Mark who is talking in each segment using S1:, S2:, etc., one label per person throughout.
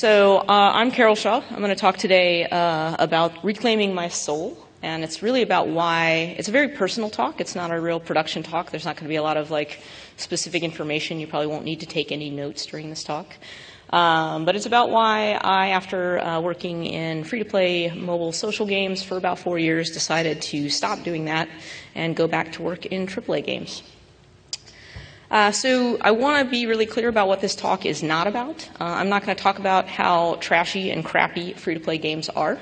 S1: I'm Caryl Shaw. I'm going to talk today about reclaiming my soul, and it's really about why. It's a very personal talk. It's not a real production talk. There's not going to be a lot of specific information. You probably won't need to take any notes during this talk. But it's about why I, after working in free-to-play mobile social games for about 4 years, decided to stop doing that and go back to work in AAA games. So I want to be really clear about what this talk is not about. I'm not going to talk about how trashy and crappy free-to-play games are.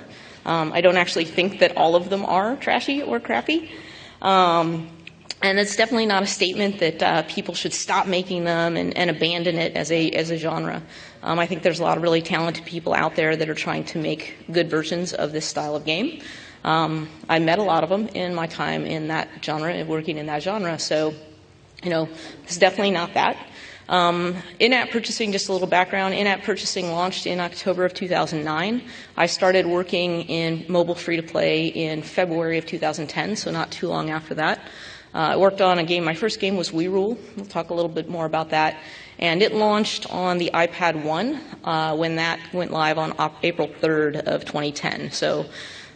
S1: I don't actually think that all of them are trashy or crappy. And it's definitely not a statement that people should stop making them and abandon it as a genre. I think there's a lot of really talented people out there that are trying to make good versions of this style of game. I met a lot of them in my time in that genre and working in that genre. So, it's definitely not that. In-app purchasing, just a little background, in-app purchasing launched in October of 2009. I started working in mobile free-to-play in February of 2010, so not too long after that. I worked on a game. My first game was We Rule. We'll talk a little bit more about that. And it launched on the iPad 1 when that went live on April 3rd of 2010. So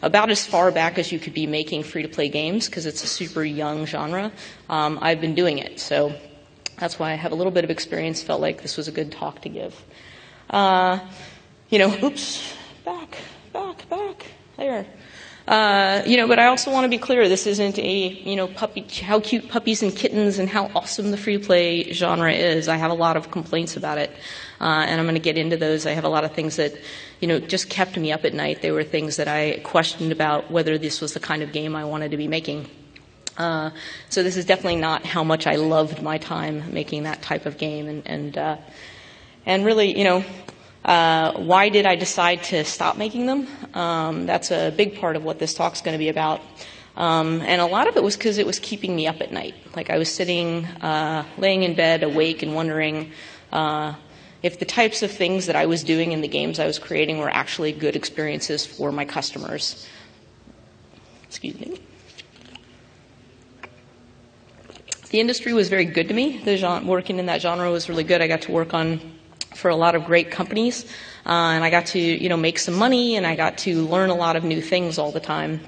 S1: about as far back as you could be making free-to-play games, because it's a super young genre. I've been doing it, so that's why I have a little bit of experience. Felt like this was a good talk to give. Oops, back, there. But I also want to be clear, this isn't a, how cute puppies and kittens and how awesome the free-to-play genre is. I have a lot of complaints about it, and I'm going to get into those. I have a lot of things that, just kept me up at night. They were things that I questioned about whether this was the kind of game I wanted to be making. So this is definitely not how much I loved my time making that type of game, and really, why did I decide to stop making them? That's a big part of what this talk's going to be about. And a lot of it was because it was keeping me up at night. I was sitting, laying in bed, awake, and wondering if the types of things that I was doing in the games I was creating were actually good experiences for my customers. Excuse me. The industry was very good to me. Working in that genre was really good. I got to work for a lot of great companies, and I got to, make some money, and I got to learn a lot of new things all the time.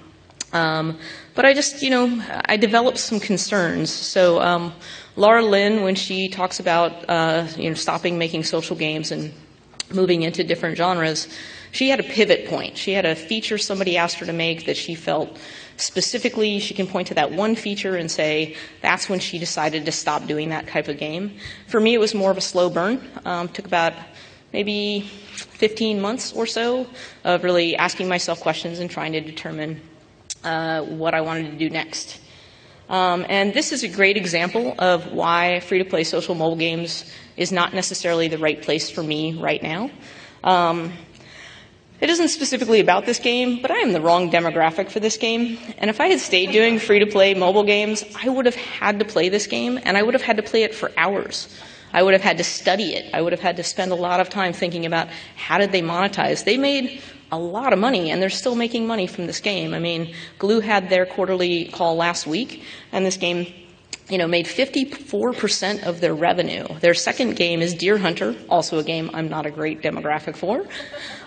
S1: But I just, I developed some concerns. So Laura Lynn, when she talks about, stopping making social games and moving into different genres, she had a pivot point. She had a feature somebody asked her to make that she felt specifically she can point to that one feature and say that's when she decided to stop doing that type of game. For me, it was more of a slow burn. Took about maybe 15 months or so of really asking myself questions and trying to determine what I wanted to do next. And this is a great example of why free-to-play social mobile games is not necessarily the right place for me right now. It isn't specifically about this game, but I am the wrong demographic for this game. And if I had stayed doing free-to-play mobile games, I would have had to play this game, and I would have had to play it for hours. I would have had to study it. I would have had to spend a lot of time thinking about how did they monetize. They made a lot of money, and they're still making money from this game. I mean, Glue had their quarterly call last week, and this game made 54% of their revenue. Their second game is Deer Hunter, also a game I'm not a great demographic for.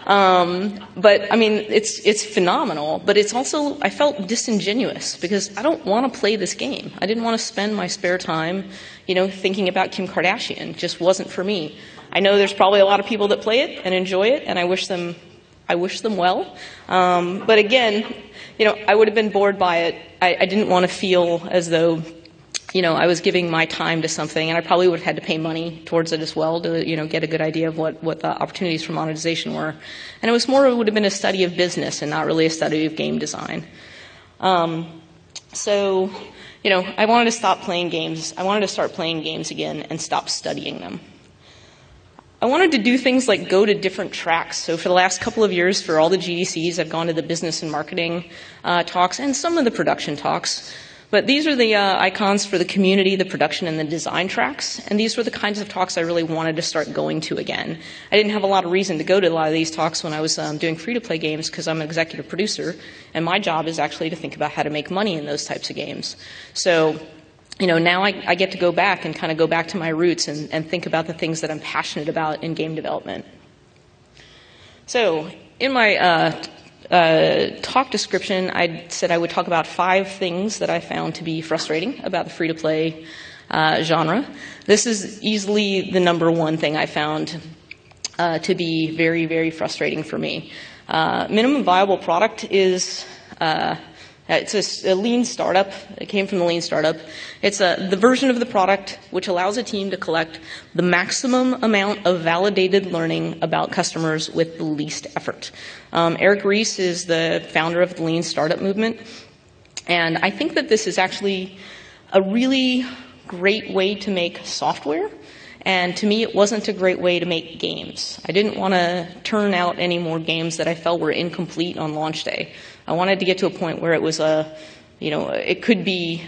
S1: But I mean, it's phenomenal, but it's also, I felt disingenuous because I don't want to play this game. I didn't want to spend my spare time, thinking about Kim Kardashian. It just wasn't for me. I know there's probably a lot of people that play it and enjoy it, and I wish them well. But again, I would have been bored by it. I didn't want to feel as though I was giving my time to something, and I probably would have had to pay money towards it as well to, get a good idea of what the opportunities for monetization were. And it would have been a study of business and not really a study of game design. So, I wanted to stop playing games. I wanted to start playing games again and stop studying them. I wanted to do things like go to different tracks. So for the last couple of years, for all the GDCs, I've gone to the business and marketing talks and some of the production talks. But these are the icons for the community, the production, and the design tracks. And these were the kinds of talks I really wanted to start going to again. I didn't have a lot of reason to go to a lot of these talks when I was doing free-to-play games because I'm an executive producer, and my job is actually to think about how to make money in those types of games. So, now I get to go back and kind of go back to my roots and think about the things that I'm passionate about in game development. So in my talk description, I said I would talk about 5 things that I found to be frustrating about the free-to-play genre. This is easily the number 1 thing I found to be very, very frustrating for me. Minimum viable product is it's a lean startup. It came from the lean startup. It's the version of the product which allows a team to collect the maximum amount of validated learning about customers with the least effort. Eric Ries is the founder of the lean startup movement, and I think that this is actually a really great way to make software. And to me, it wasn't a great way to make games. I didn't want to turn out any more games that I felt were incomplete on launch day. I wanted to get to a point where it was it could be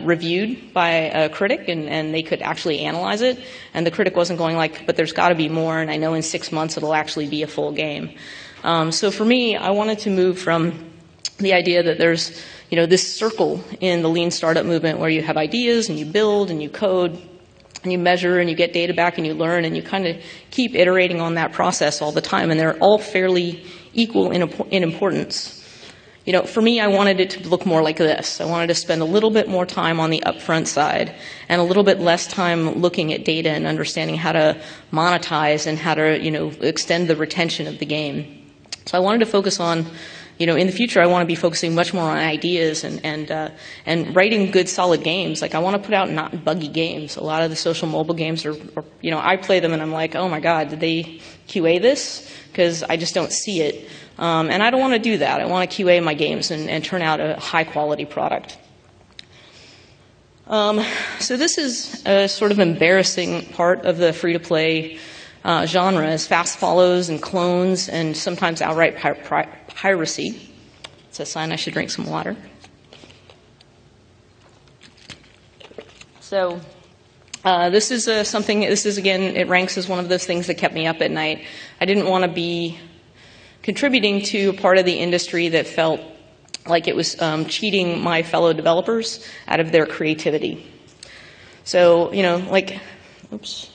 S1: reviewed by a critic and they could actually analyze it. And the critic wasn't going like, but there's got to be more, and I know in 6 months it'll actually be a full game. So for me, I wanted to move from the idea that there's, this circle in the lean startup movement where you have ideas and you build and you code and you measure and you get data back and you learn and you kind of keep iterating on that process all the time, and they're all fairly equal in importance. For me, I wanted it to look more like this. I wanted to spend a little bit more time on the upfront side and a little bit less time looking at data and understanding how to monetize and how to, extend the retention of the game. So I wanted to focus on, in the future, I want to be focusing much more on ideas and writing good, solid games. Like, I want to put out not buggy games. A lot of the social mobile games are I play them and I'm like, oh my God, did they QA this? Because I just don't see it. And I don't want to do that. I want to QA my games and turn out a high-quality product. So this is a sort of embarrassing part of the free-to-play genre, is fast follows and clones and sometimes outright piracy. It's a sign I should drink some water. So this is again, it ranks as one of those things that kept me up at night. I didn't want to be contributing to a part of the industry that felt like it was cheating my fellow developers out of their creativity. So, oops,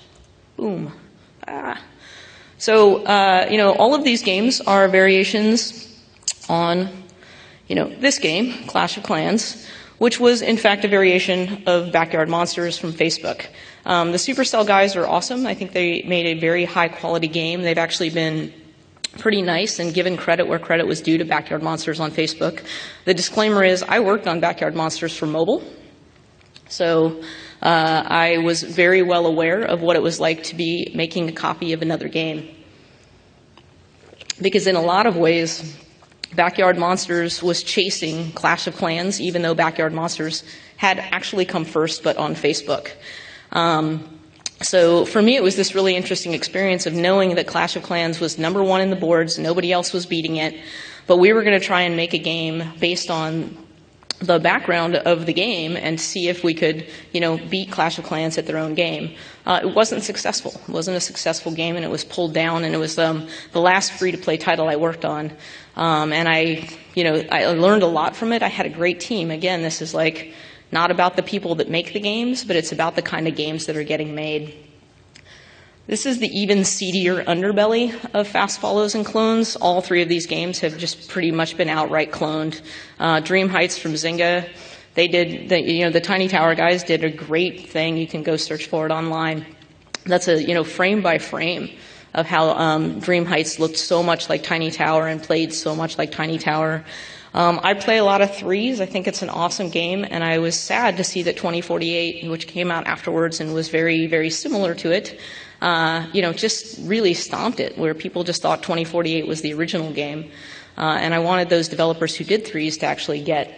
S1: boom. So, all of these games are variations on, this game, Clash of Clans, which was, in fact, a variation of Backyard Monsters from Facebook. The Supercell guys are awesome. I think they made a very high-quality game. They've actually been pretty nice and given credit where credit was due to Backyard Monsters on Facebook. The disclaimer is I worked on Backyard Monsters for mobile. So I was very well aware of what it was like to be making a copy of another game. Because in a lot of ways, Backyard Monsters was chasing Clash of Clans, even though Backyard Monsters had actually come first, but on Facebook. So for me, it was this really interesting experience of knowing that Clash of Clans was number 1 in the boards, nobody else was beating it, but we were going to try and make a game based on the background of the game and see if we could, beat Clash of Clans at their own game. It wasn't successful. It wasn't a successful game, and it was pulled down, and it was the last free-to-play title I worked on. And I learned a lot from it. I had a great team. Again, this is not about the people that make the games, but it's about the kind of games that are getting made. This is the even seedier underbelly of fast follows and clones. All 3 of these games have just pretty much been outright cloned. Dream Heights from Zynga, they did, the Tiny Tower guys did a great thing. You can go search for it online. That's a, frame by frame of how Dream Heights looked so much like Tiny Tower and played so much like Tiny Tower. I play a lot of 3s. I think it's an awesome game, and I was sad to see that 2048, which came out afterwards and was very, very similar to it, just really stomped it, where people just thought 2048 was the original game. And I wanted those developers who did 3s to actually get,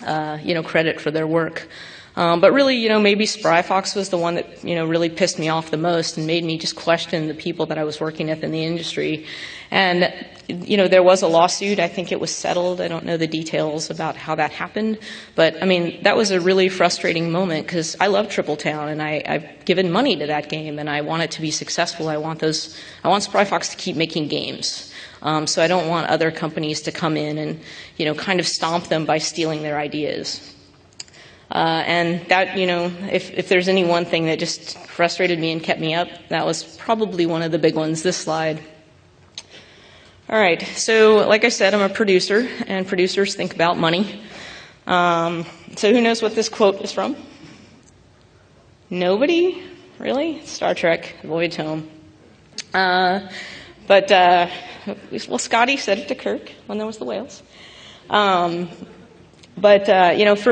S1: credit for their work. But really, maybe Spry Fox was the one that, really pissed me off the most and made me just question the people that I was working with in the industry. And, there was a lawsuit. I think it was settled. I don't know the details about how that happened. But, that was a really frustrating moment because I love Tripletown and I've given money to that game and I want it to be successful. I want Spry Fox to keep making games. So I don't want other companies to come in and, kind of stomp them by stealing their ideas. And that, if there's any one thing that just frustrated me and kept me up, that was probably one of the big ones, this slide. All right, so like I said, I'm a producer, and producers think about money. So who knows what this quote is from? Nobody? Really? Star Trek, Voyage Home. Well, Scotty said it to Kirk when there was the whales. For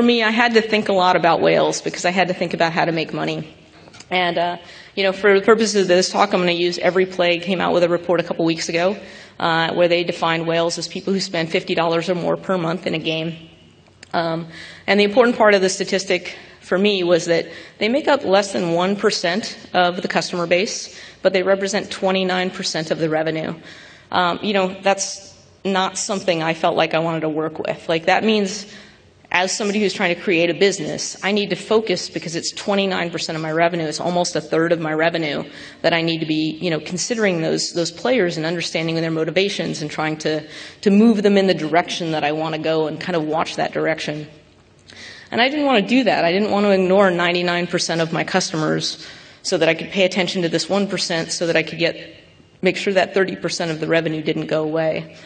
S1: me, I had to think a lot about whales because I had to think about how to make money. And, for the purposes of this talk, I'm going to use Every Play came out with a report a couple weeks ago where they defined whales as people who spend $50 or more per month in a game. And the important part of the statistic for me was that they make up less than 1% of the customer base, but they represent 29% of the revenue. That's not something I felt like I wanted to work with. Like, that means as somebody who's trying to create a business, I need to focus because it's 29% of my revenue. It's almost a third of my revenue that I need to be, considering those players and understanding their motivations and trying to move them in the direction that I want to go and kind of watch that direction. And I didn't want to do that. I didn't want to ignore 99% of my customers so that I could pay attention to this 1% so that I could make sure that 30% of the revenue didn't go away.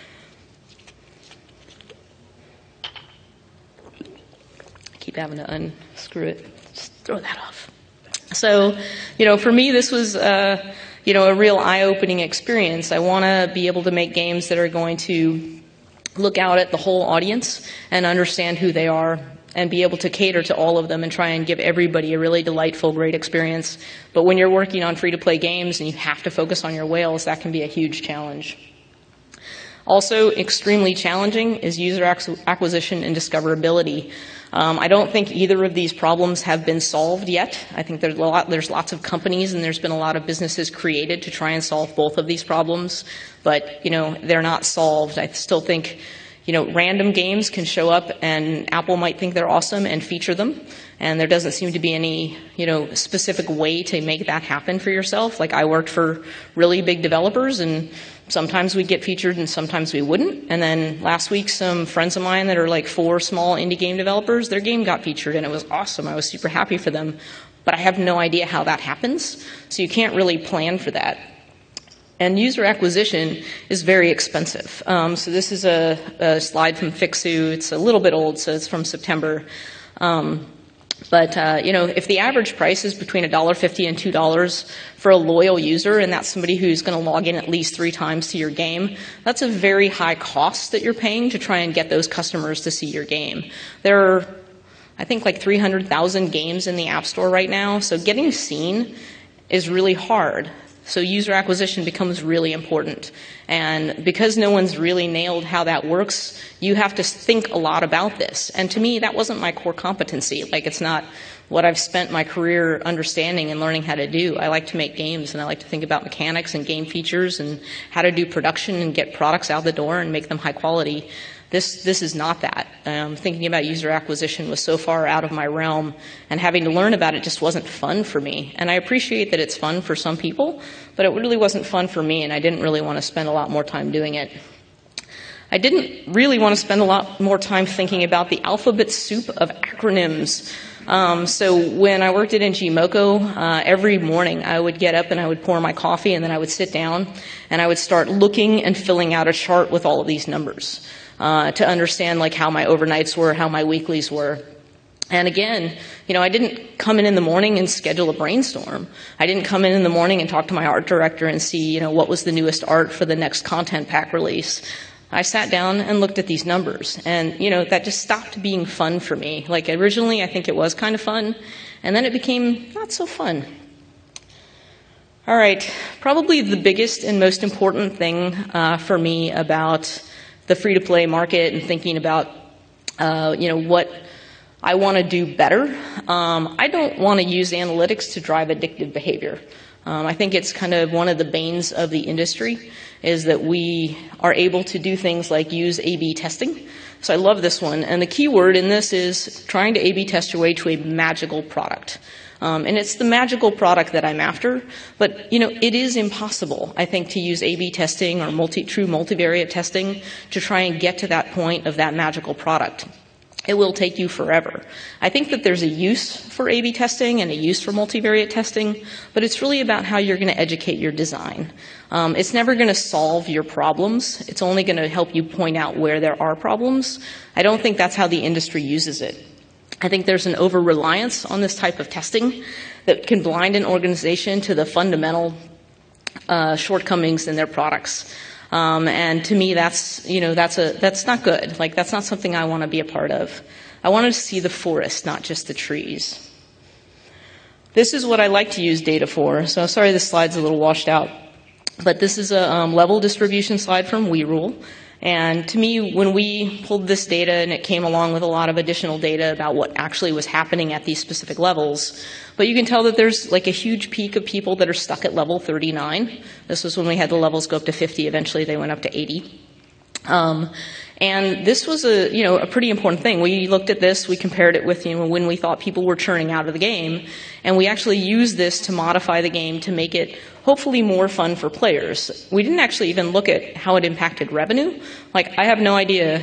S1: Keep having to unscrew it. Just throw that off. So, for me, this was, a real eye-opening experience. I want to be able to make games that are going to look out at the whole audience and understand who they are and be able to cater to all of them and try and give everybody a really delightful, great experience. But when you're working on free-to-play games and you have to focus on your whales, that can be a huge challenge. Also, extremely challenging is user acquisition and discoverability. I don't think either of these problems have been solved yet. I think there's lots of companies and there's been a lot of businesses created to try and solve both of these problems, but they're not solved. I still think random games can show up and Apple might think they're awesome and feature them, and there doesn't seem to be any specific way to make that happen for yourself. Like, I worked for really big developers, and sometimes we'd get featured and sometimes we wouldn't. And then last week, some friends of mine that are like 4 small indie game developers, their game got featured and it was awesome. I was super happy for them, but I have no idea how that happens, so you can't really plan for that. And user acquisition is very expensive. So this is a slide from Fixu. It's a little bit old, so it's from September. If the average price is between $1.50 and $2 for a loyal user, and that's somebody who's going to log in at least 3 times to your game, that's a very high cost that you're paying to try and get those customers to see your game. There are, I think, like 300,000 games in the App Store right now, so getting seen is really hard. So user acquisition becomes really important. And because no one's really nailed how that works, you have to think a lot about this. And to me, that wasn't my core competency. Like, it's not what I've spent my career understanding and learning how to do. I like to make games, and I like to think about mechanics and game features and how to do production and get products out the door and make them high quality. This is not that. Thinking about user acquisition was so far out of my realm, and having to learn about it just wasn't fun for me. And I appreciate that it's fun for some people, but it really wasn't fun for me, and I didn't really want to spend a lot more time doing it. I didn't really want to spend a lot more time thinking about the alphabet soup of acronyms. So when I worked at NGMoco, every morning I would get up and I would pour my coffee, and then I would sit down and I would start looking and filling out a chart with all of these numbers. To understand like how my overnights were, how my weeklies were. And again, I didn't come in the morning and schedule a brainstorm. I didn't come in the morning and talk to my art director and see, what was the newest art for the next content pack release. I sat down and looked at these numbers, and, that just stopped being fun for me. Like, originally I think it was kind of fun, and then it became not so fun. All right, probably the biggest and most important thing for me about the free-to-play market and thinking about, what I want to do better. I don't want to use analytics to drive addictive behavior. I think it's kind of one of the banes of the industry is that we are able to do things like use A/B testing. So I love this one. And the key word in this is trying to A/B test your way to a magical product. And it's the magical product that I'm after, but it is impossible, I think, to use A/B testing or true multivariate testing to try and get to that point of that magical product. it will take you forever. I think that there's a use for A/B testing and a use for multivariate testing, but it's really about how you're going to educate your design. It's never going to solve your problems. It's only going to help you point out where there are problems. I don't think that's how the industry uses it. I think there's an over-reliance on this type of testing that can blind an organization to the fundamental shortcomings in their products. And to me, that's not good. Like, that's not something I want to be a part of. I want to see the forest, not just the trees. This is what I like to use data for. So sorry this slide's a little washed out. But this is a level distribution slide from WeRule. And to me, when we pulled this data and it came along with a lot of additional data about what actually was happening at these specific levels, but you can tell that there's like a huge peak of people that are stuck at level 39. This was when we had the levels go up to 50. Eventually they went up to 80. And this was a pretty important thing. We looked at this, we compared it with when we thought people were churning out of the game, and we actually used this to modify the game to make it hopefully more fun for players. We didn't actually even look at how it impacted revenue. Like, I have no idea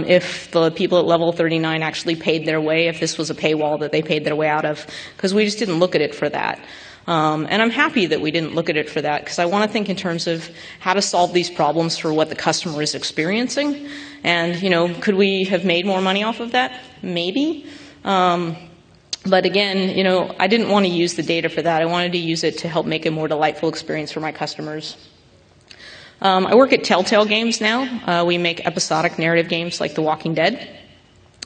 S1: if the people at level 39 actually paid their way, if this was a paywall that they paid their way out of, because we just didn't look at it for that. And I'm happy that we didn't look at it for that, because I want to think in terms of how to solve these problems for what the customer is experiencing. And, could we have made more money off of that? Maybe. But again, I didn't want to use the data for that. I wanted to use it to help make a more delightful experience for my customers. I work at Telltale Games now. We make episodic narrative games like The Walking Dead.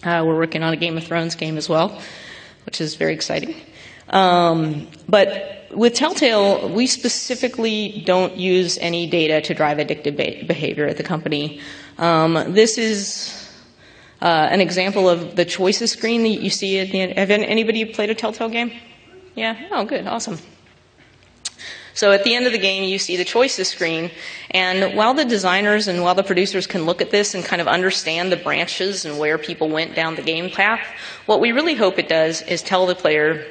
S1: We're working on a Game of Thrones game as well, which is very exciting. But with Telltale, we specifically don't use any data to drive addictive behavior at the company. This is an example of the choices screen that you see at the end. Have anybody played a Telltale game? Yeah? Oh, good. Awesome. So at the end of the game, you see the choices screen. And while the designers and while the producers can look at this and kind of understand the branches and where people went down the game path, what we really hope it does is tell the player,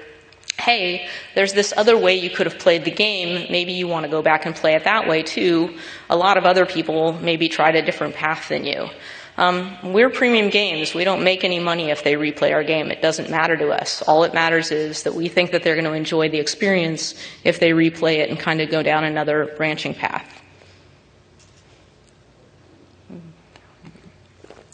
S1: hey, there's this other way you could have played the game. Maybe you want to go back and play it that way too. A lot of other people maybe tried a different path than you. We're premium games. We don't make any money if they replay our game. It doesn't matter to us. All it matters is that we think that they're going to enjoy the experience if they replay it and kind of go down another branching path.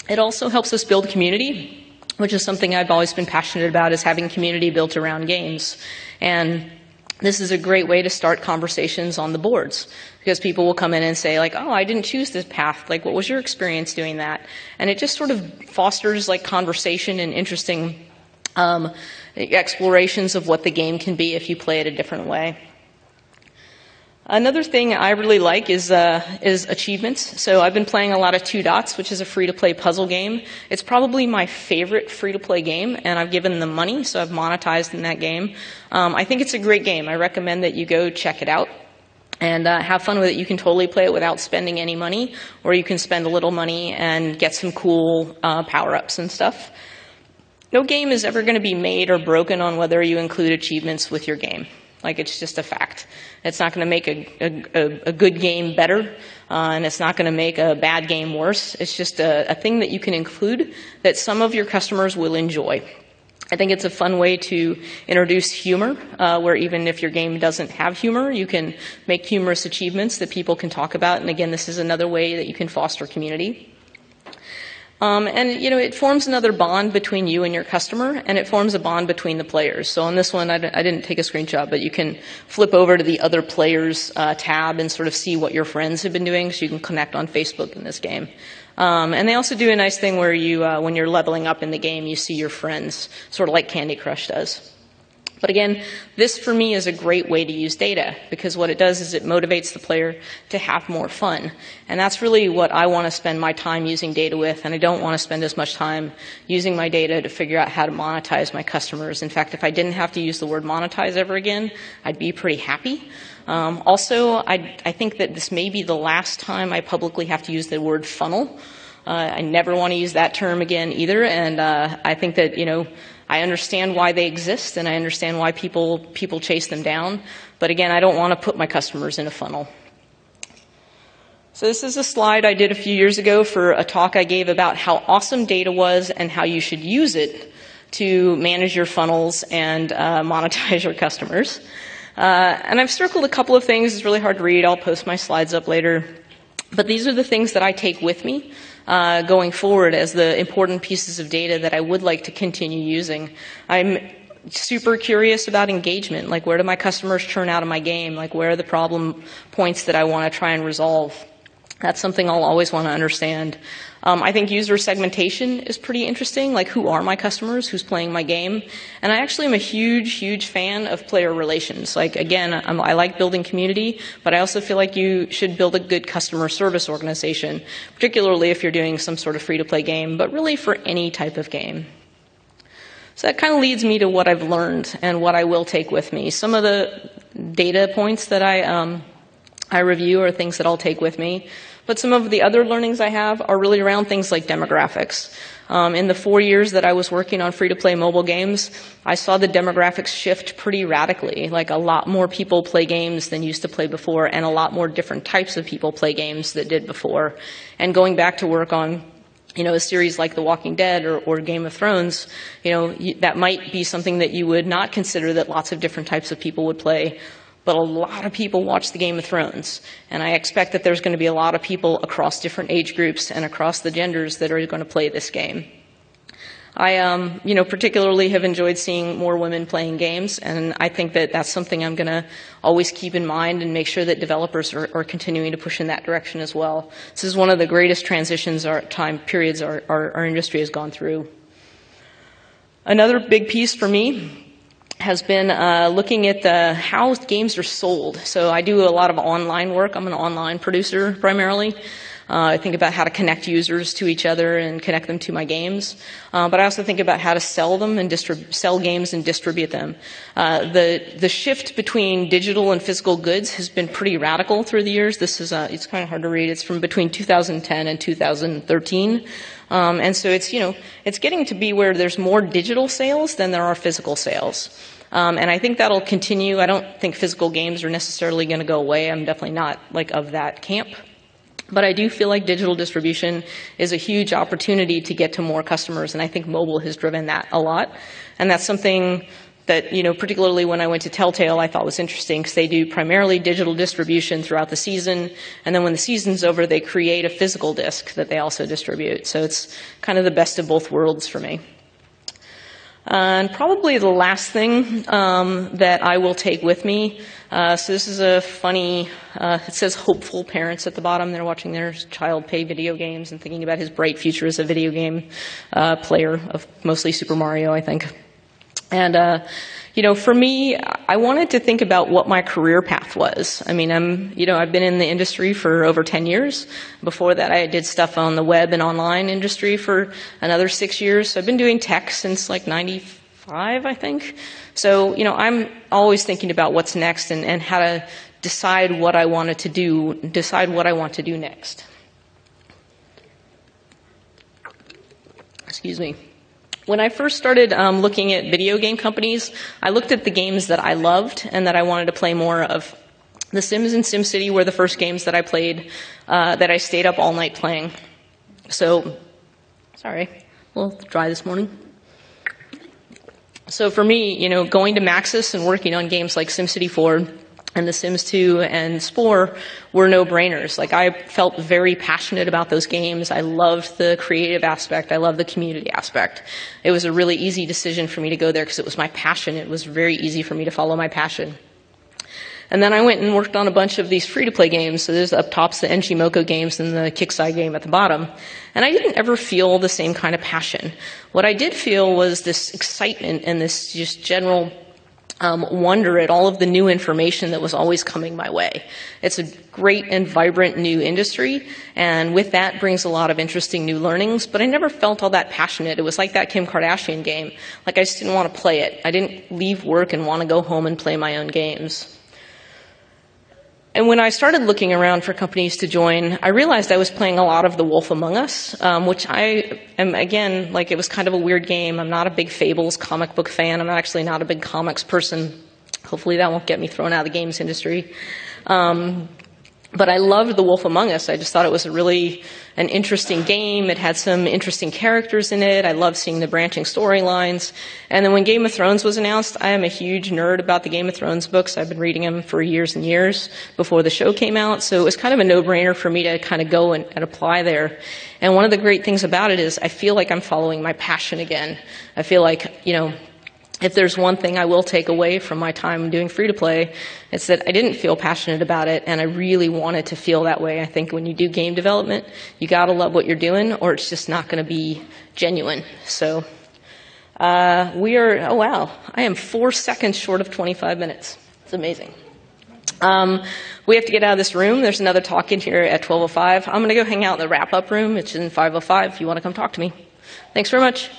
S1: It also helps us build community, which is something I've always been passionate about, is having community built around games. And this is a great way to start conversations on the boards, because people will come in and say, like, oh, I didn't choose this path. Like, what was your experience doing that? And it just sort of fosters, like, conversation and interesting explorations of what the game can be if you play it a different way. Another thing I really like is achievements. So I've been playing a lot of Two Dots, which is a free-to-play puzzle game. It's probably my favorite free-to-play game, and I've given them money, so I've monetized in that game. I think it's a great game. I recommend that you go check it out and have fun with it. You can totally play it without spending any money, or you can spend a little money and get some cool power-ups and stuff. No game is ever going to be made or broken on whether you include achievements with your game. Like, it's just a fact. It's not going to make a good game better, and it's not going to make a bad game worse. It's just a thing that you can include that some of your customers will enjoy. I think it's a fun way to introduce humor, where even if your game doesn't have humor, you can make humorous achievements that people can talk about. And again, this is another way that you can foster community. It forms another bond between you and your customer, and it forms a bond between the players. So on this one, I didn't take a screenshot, but you can flip over to the other players tab and sort of see what your friends have been doing, so you can connect on Facebook in this game. And they also do a nice thing where you, when you're leveling up in the game, you see your friends, sort of like Candy Crush does. But again, this for me is a great way to use data, because what it does is it motivates the player to have more fun. And that's really what I want to spend my time using data with, and I don't want to spend as much time using my data to figure out how to monetize my customers. In fact, if I didn't have to use the word monetize ever again, I'd be pretty happy. Also, I think that this may be the last time I publicly have to use the word funnel. I never want to use that term again either, and I think that, I understand why they exist, and I understand why people chase them down. But again, I don't want to put my customers in a funnel. So this is a slide I did a few years ago for a talk I gave about how awesome data was and how you should use it to manage your funnels and monetize your customers. And I've circled a couple of things. It's really hard to read. I'll post my slides up later. But these are the things that I take with me going forward as the important pieces of data that I would like to continue using. I'm super curious about engagement. Like, where do my customers churn out of my game? Like, where are the problem points that I want to try and resolve? That's something I'll always want to understand. I think user segmentation is pretty interesting. Like, who are my customers? Who's playing my game? And I actually am a huge, huge fan of player relations. Like, again, I like building community, but I also feel like you should build a good customer service organization, particularly if you're doing some sort of free-to-play game, but really for any type of game. So that kind of leads me to what I've learned and what I will take with me. Some of the data points that I review are things that I'll take with me. But some of the other learnings I have are really around things like demographics. In the 4 years that I was working on free-to-play mobile games, I saw the demographics shift pretty radically. Like, a lot more people play games than used to play before, and a lot more different types of people play games that did before. And going back to work on, a series like The Walking Dead or Game of Thrones, that might be something that you would not consider that lots of different types of people would play. But a lot of people watch the Game of Thrones, and I expect that there's going to be a lot of people across different age groups and across the genders that are going to play this game. I, particularly have enjoyed seeing more women playing games, and I think that that's something I'm going to always keep in mind and make sure that developers are continuing to push in that direction as well. This is one of the greatest transitions time periods our industry has gone through. Another big piece for me has been looking at how games are sold. So I do a lot of online work. I'm an online producer primarily. I think about how to connect users to each other and connect them to my games. But I also think about how to sell them and sell games and distribute them. The shift between digital and physical goods has been pretty radical through the years. This is it's kind of hard to read. It's from between 2010 and 2013. And so it's getting to be where there's more digital sales than there are physical sales. And I think that'll continue. I don't think physical games are necessarily going to go away. I'm definitely not of that camp. But I do feel like digital distribution is a huge opportunity to get to more customers, and I think mobile has driven that a lot. And that's something that, particularly when I went to Telltale, I thought was interesting, because they do primarily digital distribution throughout the season, and then when the season's over, they create a physical disc that they also distribute. So it's kind of the best of both worlds for me. And probably the last thing that I will take with me, so this is a funny, it says hopeful parents at the bottom. They're watching their child play video games and thinking about his bright future as a video game player of mostly Super Mario, I think. And, for me, I wanted to think about what my career path was. I mean, I've been in the industry for over 10 years. Before that, I did stuff on the web and online industry for another 6 years. So I've been doing tech since like 95, I think. So, I'm always thinking about what's next and how to decide what I want to do next. Excuse me. When I first started looking at video game companies, I looked at the games that I loved and that I wanted to play more of. The Sims and SimCity were the first games that I played, that I stayed up all night playing. So, sorry, a little dry this morning. So for me, going to Maxis and working on games like SimCity 4 and The Sims 2 and Spore were no-brainers. Like, I felt very passionate about those games. I loved the creative aspect. I loved the community aspect. It was a really easy decision for me to go there because it was my passion. It was very easy for me to follow my passion. And then I went and worked on a bunch of these free-to-play games. So there's up top's the Enchimoko games and the Kixeye game at the bottom. And I didn't ever feel the same kind of passion. What I did feel was this excitement and this just general wonder at all of the new information that was always coming my way. It's a great and vibrant new industry, and with that brings a lot of interesting new learnings, but I never felt all that passionate. It was like that Kim Kardashian game. Like, I just didn't want to play it. I didn't leave work and want to go home and play my own games. And when I started looking around for companies to join, I realized I was playing a lot of The Wolf Among Us, which I am, again, it was kind of a weird game. I'm not a big Fables comic book fan. I'm actually not a big comics person. Hopefully that won't get me thrown out of the games industry. But I loved The Wolf Among Us. I just thought it was an interesting game. It had some interesting characters in it. I loved seeing the branching storylines. And then when Game of Thrones was announced, I am a huge nerd about the Game of Thrones books. I've been reading them for years and years before the show came out. So it was kind of a no-brainer for me to kind of go and apply there. And one of the great things about it is I feel like I'm following my passion again. I feel like, if there's one thing I will take away from my time doing free-to-play, it's that I didn't feel passionate about it, and I really wanted to feel that way. I think when you do game development, you gotta love what you're doing, or it's just not gonna be genuine. So, oh wow, I am 4 seconds short of 25 minutes. It's amazing. We have to get out of this room. There's another talk in here at 12:05. I'm gonna go hang out in the wrap-up room. It's in 5:05 if you wanna come talk to me. Thanks very much.